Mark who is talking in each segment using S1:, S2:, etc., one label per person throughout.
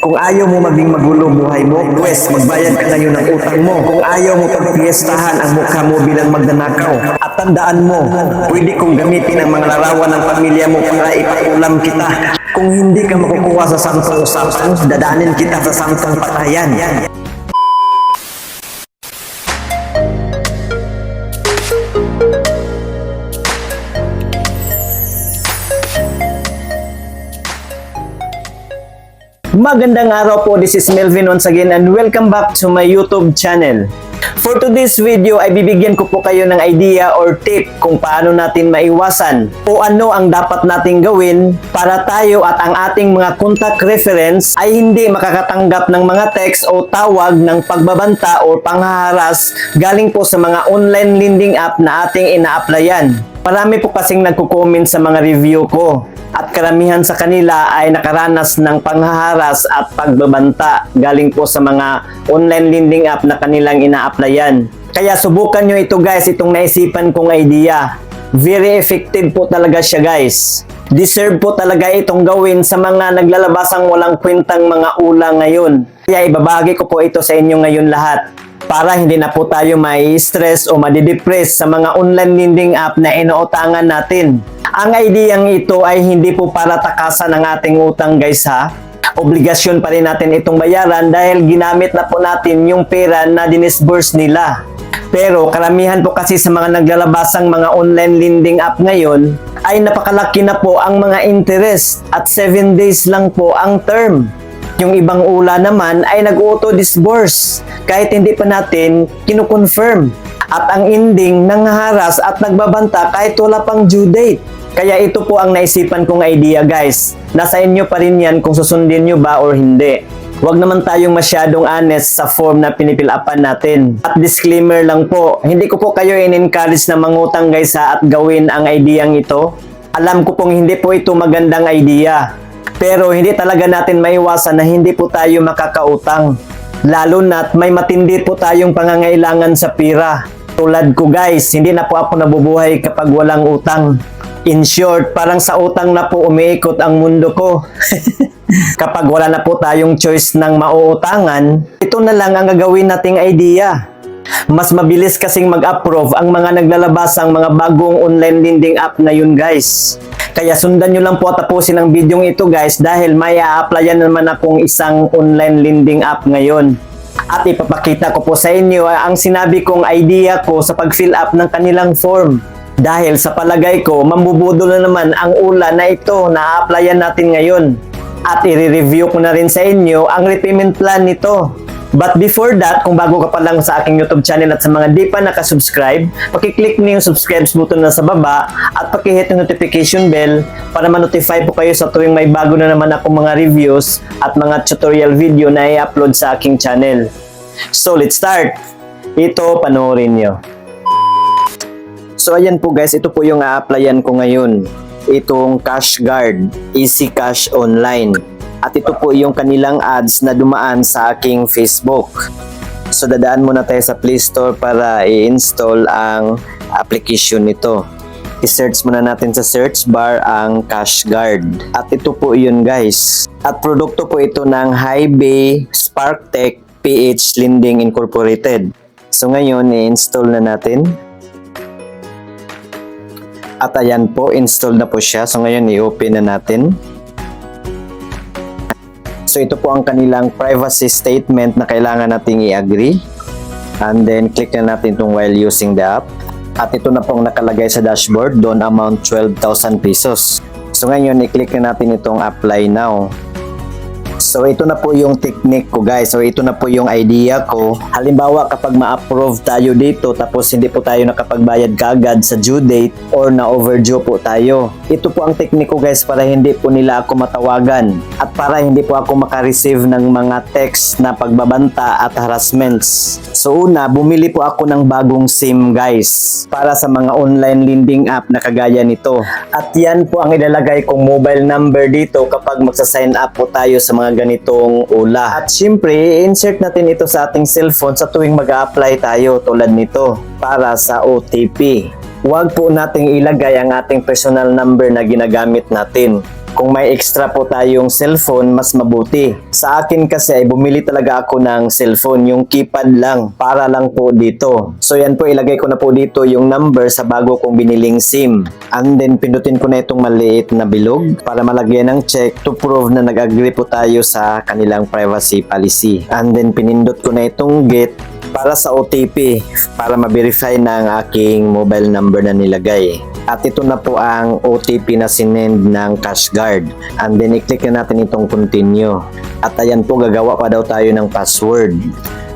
S1: Kung ayaw mo maging magulo buhay mo, pwes magbayad ka ngayon ng utang mo. Kung ayaw mo pagpiestahan ang mukha mo bilang magnanakaw. At tandaan mo, pwede kong gamitin ang mga larawan ng pamilya mo para ipaulam kita. Kung hindi ka makukuha sa santong usapan, dadaanin kita sa santong patayan. Magandang araw po, this is Melvin once again and welcome back to my YouTube channel. For today's video ay bibigyan ko po kayo ng idea or tip kung paano natin maiwasan o ano ang dapat nating gawin para tayo at ang ating mga contact reference ay hindi makakatanggap ng mga text o tawag ng pagbabanta o panghaharas galing po sa mga online lending app na ating ina-applyan. Marami po kasing nagko-comment sa mga review ko at karamihan sa kanila ay nakaranas ng panghaharas at pagbabanta galing po sa mga online lending app na kanilang ina-applyan. Kaya subukan nyo ito guys, itong naisipan kong idea. Very effective po talaga siya guys. Deserve po talaga itong gawin sa mga naglalabasang walang kwentang mga ulang ngayon. Kaya ibabagi ko po ito sa inyo ngayon lahat, para hindi na po tayo mai-stress o madidepress sa mga online lending app na inuutangan natin. Ang ideyang ito ay hindi po para takasan ang ating utang guys ha. Obligasyon pa rin natin itong bayaran dahil ginamit na po natin yung pera na dinisburse nila. Pero karamihan po kasi sa mga naglalabasang mga online lending app ngayon ay napakalaki na po ang mga interest at 7 days lang po ang term. Yung ibang ula naman ay nag-auto-disburse kahit hindi pa natin kinukonfirm. At ang ending, nanghaharas at nagbabanta kahit wala pang due date. Kaya ito po ang naisipan kong idea guys. Nasa inyo pa rin yan kung susundin nyo ba or hindi. Huwag naman tayong masyadong honest sa form na pinipilapan natin. At disclaimer lang po, hindi ko po kayo in-encourage na mangutang guys ha at gawin ang ideyang ito. Alam ko pong hindi po ito magandang idea. Pero hindi talaga natin maiwasan na hindi po tayo makakautang. Lalo na't may matindi po tayong pangangailangan sa pera. Tulad ko guys, hindi na po ako nabubuhay kapag walang utang. In short, parang sa utang na po umiikot ang mundo ko. Kapag wala na po tayong choice ng mauutangan, ito na lang ang gagawin nating idea. Mas mabilis kasing mag-approve ang mga naglalabasang mga bagong online lending app na yun guys. Kaya sundan nyo lang po at tapusin ang video ito guys dahil may a-applyan naman akong isang online lending app ngayon. At ipapakita ko po sa inyo ang sinabi kong idea ko sa pag-fill up ng kanilang form. Dahil sa palagay ko, mambubudol na naman ang ula na ito na a-applyan natin ngayon. At i-review ko na rin sa inyo ang repayment plan nito. But before that, kung bago ka pa lang sa aking YouTube channel at sa mga di pa nakasubscribe, pakiclick niyo yung subscribe button na sa baba at pakihit yung notification bell para ma-notify po kayo sa tuwing may bago na naman akong mga reviews at mga tutorial video na i-upload sa aking channel. So let's start! Ito, panoorin nyo. So ayan po guys, ito po yung a-applyan ko ngayon. Itong CashGuard, Easy Cash Online. At ito po yung kanilang ads na dumaan sa aking Facebook. So dadaan muna tayo sa Play Store para i-install ang application nito. I-search muna natin sa search bar ang CashGuard. At ito po yun guys. At produkto po ito ng High Bay Sparktech PH Lending Incorporated. So ngayon i-install na natin. At ayan po, install na po siya. So ngayon i-open na natin. So ito po ang kanilang privacy statement na kailangan nating i-agree. And then click na natin itong while using the app. At ito na pong nakalagay sa dashboard, doon amount 12,000 pesos. So ngayon i-click na natin itong apply now. So ito na po yung technique ko guys. So ito na po yung idea ko. Halimbawa kapag ma-approve tayo dito tapos hindi po tayo nakapagbayad kaagad sa due date or na overdue po tayo. Ito po ang technique ko guys para hindi po nila ako matawagan at para hindi po ako makareceive ng mga text na pagbabanta at harassments. So una, bumili po ako ng bagong SIM guys para sa mga online lending app na kagaya nito. At yan po ang ilalagay kong mobile number dito kapag magsa-sign up po tayo sa mga ganitong ula. At syempre, i-insert natin ito sa ating cellphone sa tuwing mag-a-apply tayo tulad nito para sa OTP. Huwag po nating ilagay ang ating personal number na ginagamit natin. Kung may extra po tayong cellphone, mas mabuti. Sa akin kasi ay bumili talaga ako ng cellphone, yung keypad lang, para lang po dito. So yan po, ilagay ko na po dito yung number sa bago kong biniling SIM. And then pindutin ko na itong maliit na bilog para malagyan ng check to prove na nag-agree po tayo sa kanilang privacy policy. And then pinindot ko na itong get para sa OTP para ma-verify na ang aking mobile number na nilagay. At ito na po ang OTP na sinend ng CashGuard. And then i-click na natin itong continue. At ayan po, gagawa pa daw tayo ng password.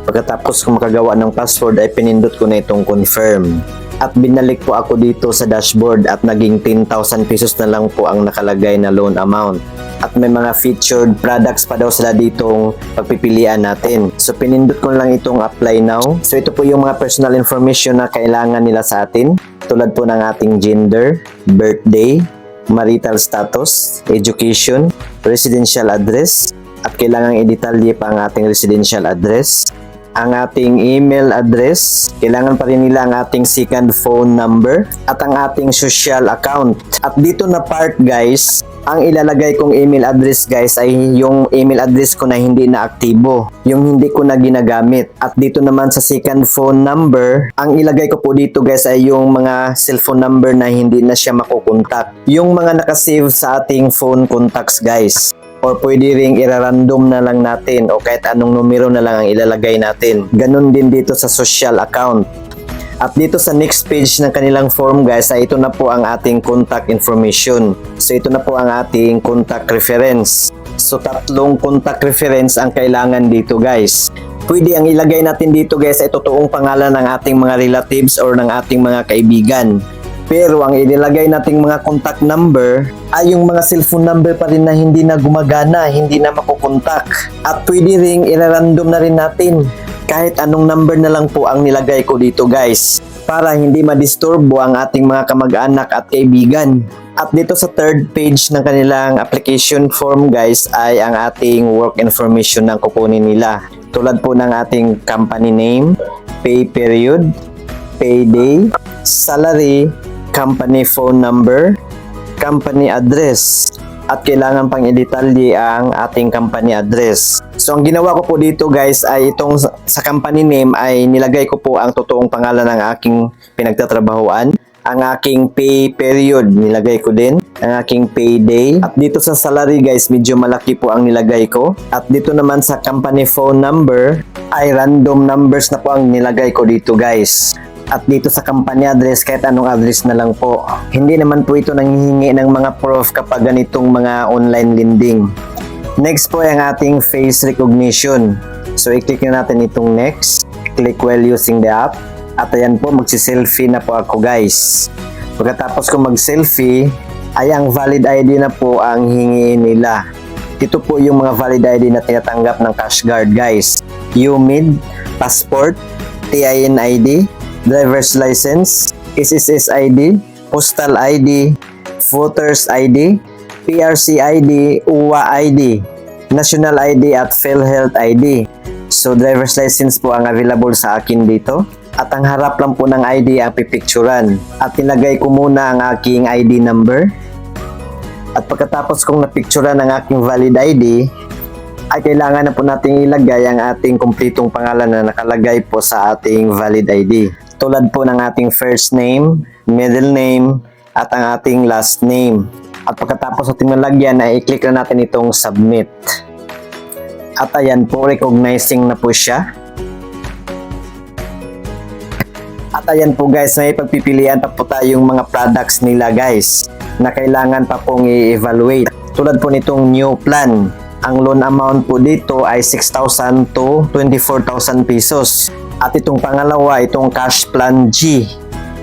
S1: Pagkatapos kung makagawa ng password ay pinindot ko na itong confirm. At binalik po ako dito sa dashboard at naging 10,000 pesos na lang po ang nakalagay na loan amount. At may mga featured products pa daw sila ditong pagpipilian natin. So pinindot ko lang itong apply now. So ito po yung mga personal information na kailangan nila sa atin. Tulad po ng ating gender, birthday, marital status, education, residential address, at kailangang i-detalye pa ang ating residential address. Ang ating email address, kailangan pa rin nila ang ating second phone number at ang ating social account. At dito na part guys, ang ilalagay kong email address guys ay yung email address ko na hindi na aktibo, yung hindi ko na ginagamit. At dito naman sa second phone number, ang ilagay ko po dito guys ay yung mga cellphone number na hindi na siya makukontak, yung mga nakasave sa ating phone contacts guys. Or pwede ring irarandom na lang natin o kahit anong numero na lang ang ilalagay natin. Ganon din dito sa social account. At dito sa next page ng kanilang form guys ay ito na po ang ating contact information. So ito na po ang ating contact reference. So tatlong contact reference ang kailangan dito guys. Pwede ang ilagay natin dito guys ay totoong pangalan ng ating mga relatives or ng ating mga kaibigan. Pero ang inilagay nating mga contact number ay yung mga cellphone number pa rin na hindi na gumagana, hindi na makukontak. At pwede ring irarandom na rin natin. Kahit anong number na lang po ang nilagay ko dito guys. Para hindi madisturbo ang ating mga kamag-anak at kaibigan. At dito sa third page ng kanilang application form guys ay ang ating work information na kukunin nila. Tulad po ng ating company name, pay period, payday, salary, company phone number, company address, at kailangan pang i-detalye ang ating company address. So ang ginawa ko po dito guys ay itong sa company name ay nilagay ko po ang totoong pangalan ng aking pinagtatrabahuan. Ang aking pay period nilagay ko din, ang aking payday. At dito sa salary guys medyo malaki po ang nilagay ko. At dito naman sa company phone number ay random numbers na po ang nilagay ko dito guys. At dito sa company address, kahit anong address na lang po. Hindi naman po ito nanghihingi ng mga proof kapag ganitong mga online lending. Next po ay ang ating face recognition. So i-click na natin itong next. Click while using the app. At ayan po, magsi-selfie na po ako guys. Pagkatapos ko mag-selfie, ay ang valid ID na po ang hingiin nila. Ito po yung mga valid ID na tinatanggap ng CashGuard guys. UMID, passport, TIN ID, driver's license, SSS ID, postal ID, voters ID, PRC ID, UWA ID, national ID at PhilHealth ID. So driver's license po ang available sa akin dito. At ang harap lang po ng ID ang pipicturan. At tinagay ko muna ang aking ID number. At pagkatapos kong napicturan ang aking valid ID, ay kailangan na po nating ilagay ang ating kumpletong pangalan na nakalagay po sa ating valid ID. Tulad po ng ating first name, middle name, at ang ating last name. At pagkatapos natin malagyan, ay i-click na natin itong submit. At ayan po, recognizing na po siya. At ayan po guys, may pagpipilian pa po tayong mga products nila guys na kailangan pa pong i-evaluate. Tulad po nitong new plan. Ang loan amount po dito ay 6,000 to 24,000 pesos. At itong pangalawa, itong Cash Plan G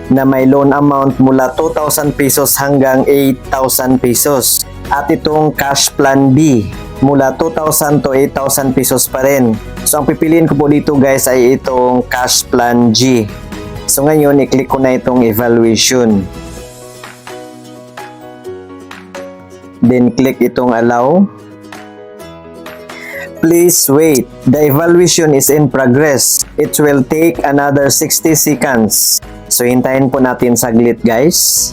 S1: na may loan amount mula 2,000 pesos hanggang 8,000 pesos. At itong Cash Plan B mula 2,000 to 8,000 pesos pa rin. So ang pipiliin ko po dito guys ay itong Cash Plan G. So ngayon, i-click ko na itong evaluation. Then click itong allow. Please wait. The evaluation is in progress. It will take another 60 seconds. So hintayin po natin saglit guys.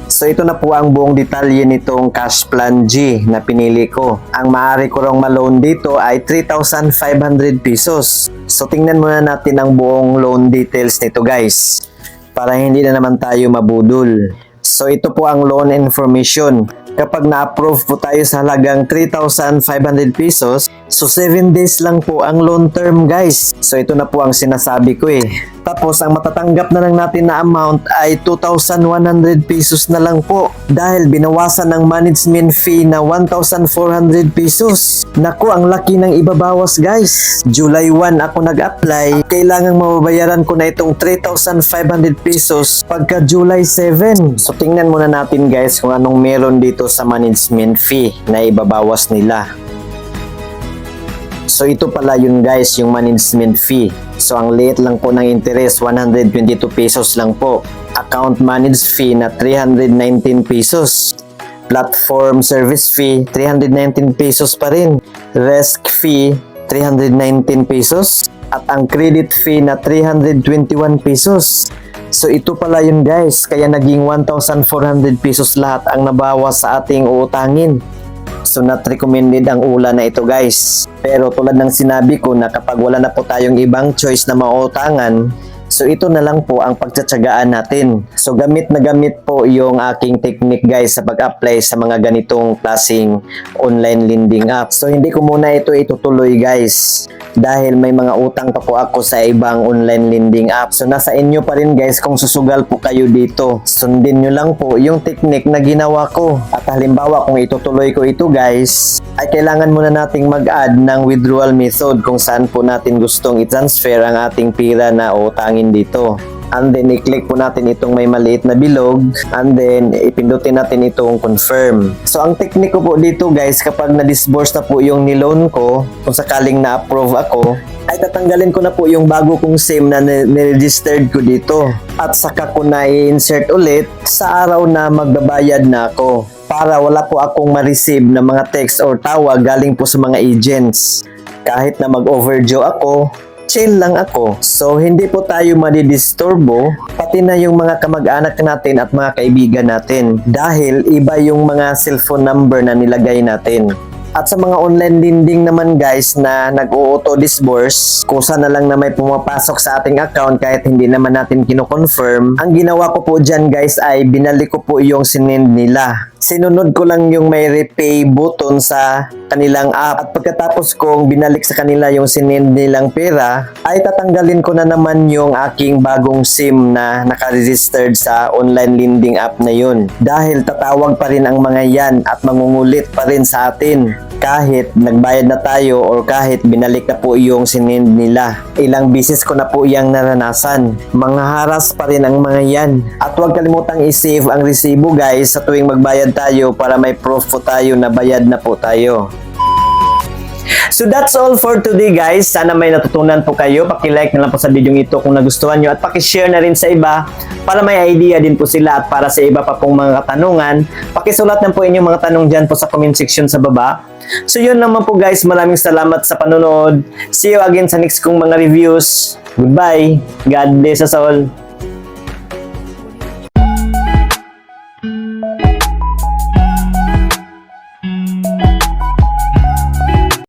S1: So ito na po ang buong detalye nitong Cash Plan G na pinili ko. Ang maaari ko rong ma-loan dito ay 3,500 pesos. So tingnan muna natin ang buong loan details nito guys, para hindi na naman tayo mabudol. So ito po ang loan information. Kapag na-approve po tayo sa halagang 3,500 pesos, so 7 days lang po ang loan term guys. So ito na po ang sinasabi ko eh. Tapos ang matatanggap na lang natin na amount ay 2,100 pesos na lang po dahil binawasan ng management fee na 1,400 pesos. Naku, ang laki ng ibabawas guys. July 1 ako nag-apply, kailangang mababayaran ko na itong 3,500 pesos pagka July 7. So tingnan muna natin guys kung anong meron dito sa management fee na ibabawas nila. So ito pala yun guys, yung management fee. So ang liit lang po ng interest, 122 pesos lang po. Account managed fee na 319 pesos. Platform service fee, 319 pesos pa rin. Risk fee, 319 pesos. At ang credit fee na 321 pesos. So ito pala yun guys, kaya naging 1,400 pesos lahat ang nabawas sa ating uutangin. So not recommended ang ula na ito guys. Pero tulad ng sinabi ko na kapag wala na po tayong ibang choice na mauutangan, so ito na lang po ang pagtsatsagaan natin. So gamit na gamit po yung aking technique guys sa pag-apply sa mga ganitong klaseng online lending app. So hindi ko muna ito itutuloy guys dahil may mga utang pa po ako sa ibang online lending app. So nasa inyo pa rin guys kung susugal po kayo dito. Sundin nyo lang po yung technique na ginawa ko. At halimbawa kung itutuloy ko ito guys, ay kailangan muna nating mag-add ng withdrawal method kung saan po natin gustong i-transfer ang ating pera na utangin dito. And then i-click po natin itong may maliit na bilog and then ipindutin natin itong confirm. So ang technique ko po dito guys, kapag na-disburse na po yung niloan ko, kung sakaling na-approve ako, ay tatanggalin ko na po yung bago kong SIM na niregistered ko dito at saka ko na i-insert ulit sa araw na magbabayad na ako para wala po akong ma-receive na mga text or tawag galing po sa mga agents. Kahit na mag-overdue ako, chill lang ako. So, hindi po tayo madidisturbo, pati na yung mga kamag-anak natin at mga kaibigan natin dahil iba yung mga cellphone number na nilagay natin. At sa mga online lending naman guys na nag-auto-disburse, kusa na lang na may pumapasok sa ating account kahit hindi naman natin kino-confirm, ang ginawa ko po dyan guys ay binalik ko po yung sinend nila. Sinunod ko lang yung may repay button sa kanilang app at pagkatapos kong binalik sa kanila yung sinend nilang pera, ay tatanggalin ko na naman yung aking bagong SIM na naka-registered sa online lending app na yun. Dahil tatawag pa rin ang mga yan at mangungulit pa rin sa atin kahit nagbayad na tayo or kahit binalik na po yung sinend nila. Ilang bisis ko na po yung naranasan. Mga haras pa rin ang mga yan. At huwag kalimutang i-save ang resibo guys sa tuwing magbayad tayo para may proof po tayo na bayad na po tayo. So that's all for today guys. Sana may natutunan po kayo. Paki-like na lang po sa video ito kung nagustuhan nyo at paki-share na rin sa iba para may idea din po sila at para sa iba pa pong mga katanungan. Pakisulat na po inyong mga tanong dyan po sa comment section sa baba. So yun naman po guys. Maraming salamat sa panonood. See you again sa next kong mga reviews. Goodbye. God bless us all.